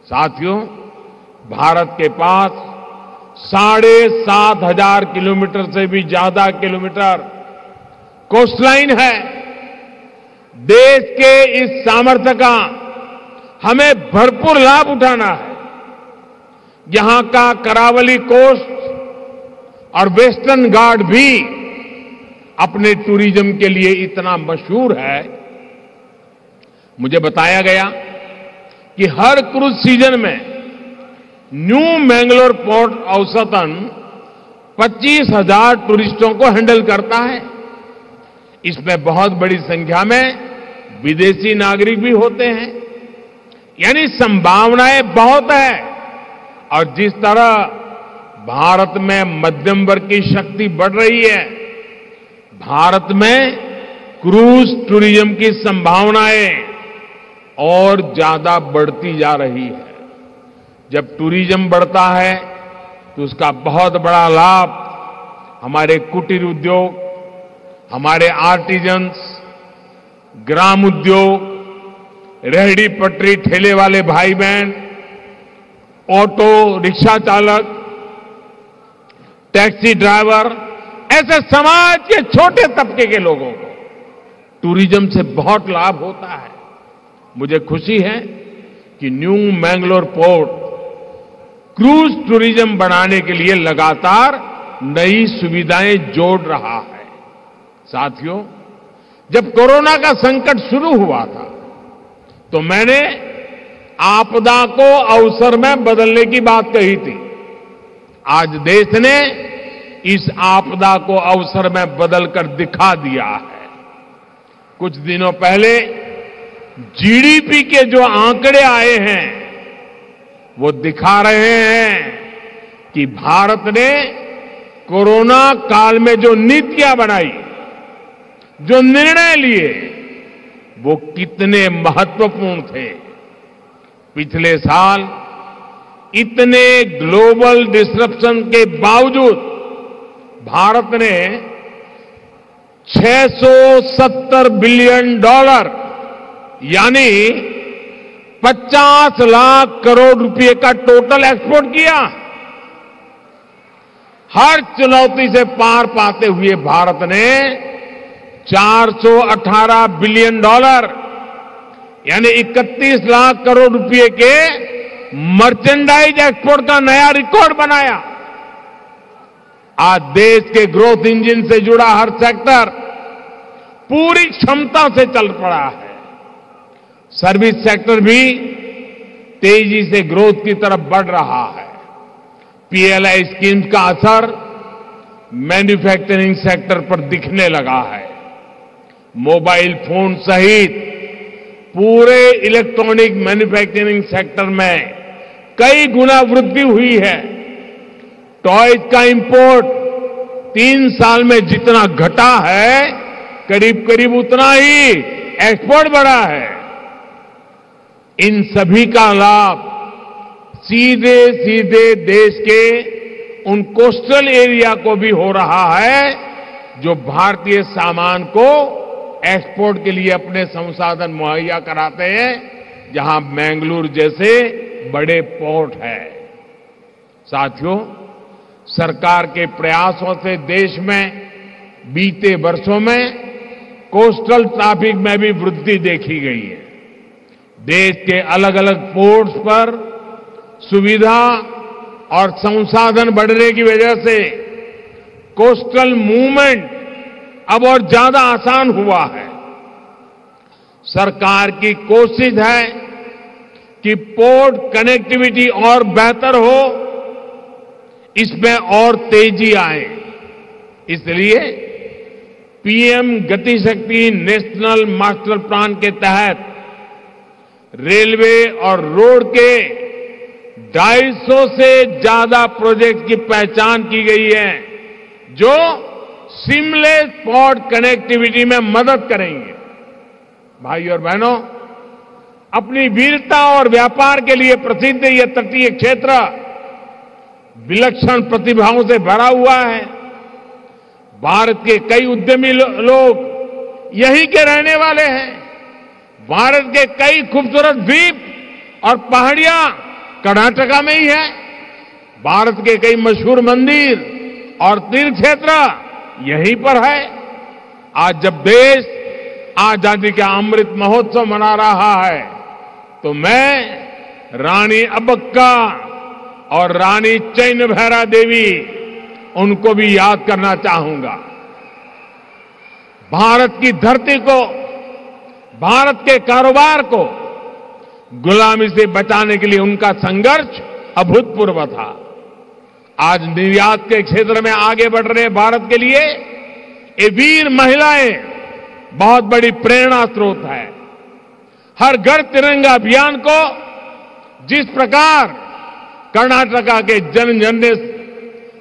साथियों, भारत के पास 7,500 किलोमीटर से भी ज्यादा किलोमीटर कोस्टलाइन है। देश के इस सामर्थ्य का हमें भरपूर लाभ उठाना है। यहां का करावली कोस्ट और वेस्टर्न घाट भी अपने टूरिज्म के लिए इतना मशहूर है। मुझे बताया गया कि हर क्रूज सीजन में न्यू मैंगलोर पोर्ट औसतन 25,000 टूरिस्टों को हैंडल करता है। इसमें बहुत बड़ी संख्या में विदेशी नागरिक भी होते हैं। यानी संभावनाएं बहुत है। और जिस तरह भारत में मध्यम वर्ग की शक्ति बढ़ रही है, भारत में क्रूज टूरिज्म की संभावनाएं और ज्यादा बढ़ती जा रही है। जब टूरिज्म बढ़ता है तो उसका बहुत बड़ा लाभ हमारे कुटीर उद्योग, हमारे आर्टिजन्स, ग्राम उद्योग, रेहड़ी पटरी ठेले वाले भाई बहन, ऑटो रिक्शा चालक, टैक्सी ड्राइवर, ऐसे समाज के छोटे तबके के लोगों को टूरिज्म से बहुत लाभ होता है। मुझे खुशी है कि new Mangalore port cruise tourism बढ़ाने के लिए लगातार नई सुविधाएं जोड़ रहा है। साथियों, जब कोरोना का संकट शुरू हुआ था तो मैंने आपदा को अवसर में बदलने की बात कही थी। आज देश ने इस आपदा को अवसर में बदलकर दिखा दिया है। कुछ दिनों पहले जीडीपी के जो आंकड़े आए हैं वो दिखा रहे हैं कि भारत ने कोरोना काल में जो नीतियां बनाई, जो निर्णय लिए, वो कितने महत्वपूर्ण थे। पिछले साल इतने ग्लोबल डिसरप्शन के बावजूद भारत ने $670 बिलियन यानी 50 लाख करोड़ रुपए का टोटल एक्सपोर्ट किया। हर चुनौती से पार पाते हुए भारत ने $418 बिलियन यानी 31 लाख करोड़ रुपए के मर्चेंडाइज एक्सपोर्ट का नया रिकॉर्ड बनाया। आज देश के ग्रोथ इंजन से जुड़ा हर सेक्टर पूरी क्षमता से चल पड़ा है। सर्विस सेक्टर भी तेजी से ग्रोथ की तरफ बढ़ रहा है। पीएलआई स्कीम का असर मैन्युफैक्चरिंग सेक्टर पर दिखने लगा है। मोबाइल फोन सहित पूरे इलेक्ट्रॉनिक मैन्युफैक्चरिंग सेक्टर में कई गुना वृद्धि हुई है। टॉयज का इंपोर्ट 3 साल में जितना घटा है, करीब करीब उतना ही एक्सपोर्ट बढ़ा है। इन सभी का लाभ सीधे सीधे देश के उन कोस्टल एरिया को भी हो रहा है जो भारतीय सामान को एक्सपोर्ट के लिए अपने संसाधन मुहैया कराते हैं, जहां मैंगलोर जैसे बड़े पोर्ट है। साथियों, सरकार के प्रयासों से देश में बीते वर्षों में कोस्टल ट्रैफिक में भी वृद्धि देखी गई है। देश के अलग अलग पोर्ट्स पर सुविधा और संसाधन बढ़ने की वजह से कोस्टल मूवमेंट अब और ज्यादा आसान हुआ है। सरकार की कोशिश है कि पोर्ट कनेक्टिविटी और बेहतर हो, इसमें और तेजी आए। इसलिए पीएम गति शक्ति नेशनल मास्टर प्लान के तहत रेलवे और रोड के 250 से ज्यादा प्रोजेक्ट की पहचान की गई है जो सीमलेस पोर्ट कनेक्टिविटी में मदद करेंगे। भाई और बहनों, अपनी वीरता और व्यापार के लिए प्रसिद्ध यह तटीय क्षेत्र विलक्षण प्रतिभाओं से भरा हुआ है। भारत के कई उद्यमी लोग यहीं के रहने वाले हैं। भारत के कई खूबसूरत द्वीप और पहाड़ियां कर्नाटका में ही है। भारत के कई मशहूर मंदिर और तीर्थ क्षेत्र यहीं पर है। आज जब देश आजादी का अमृत महोत्सव मना रहा है तो मैं रानी अब्बक्का और रानी चैन भैरा देवी उनको भी याद करना चाहूंगा। भारत की धरती को, भारत के कारोबार को गुलामी से बचाने के लिए उनका संघर्ष अभूतपूर्व था। आज निर्यात के क्षेत्र में आगे बढ़ रहे भारत के लिए ये वीर महिलाएं बहुत बड़ी प्रेरणा स्रोत है। हर घर तिरंगा अभियान को जिस प्रकार कर्नाटका के जन जन ने,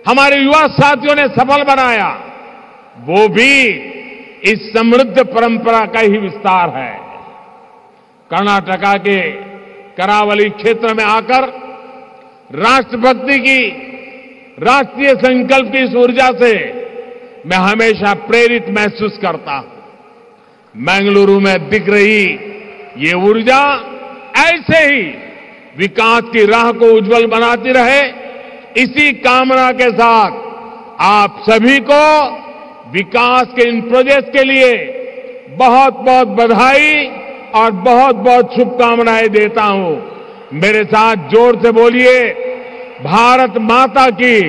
हमारे युवा साथियों ने सफल बनाया, वो भी इस समृद्ध परंपरा का ही विस्तार है। कर्नाटका के करावली क्षेत्र में आकर राष्ट्रभक्ति की, राष्ट्रीय संकल्प की इस ऊर्जा से मैं हमेशा प्रेरित महसूस करता हूं। बेंगलुरु में दिख रही ये ऊर्जा ऐसे ही विकास की राह को उज्जवल बनाती रहे, इसी कामना के साथ आप सभी को विकास के इन प्रोजेक्ट के लिए बहुत बहुत बधाई और बहुत बहुत शुभकामनाएं देता हूं। मेरे साथ जोर से बोलिए, भारत माता की।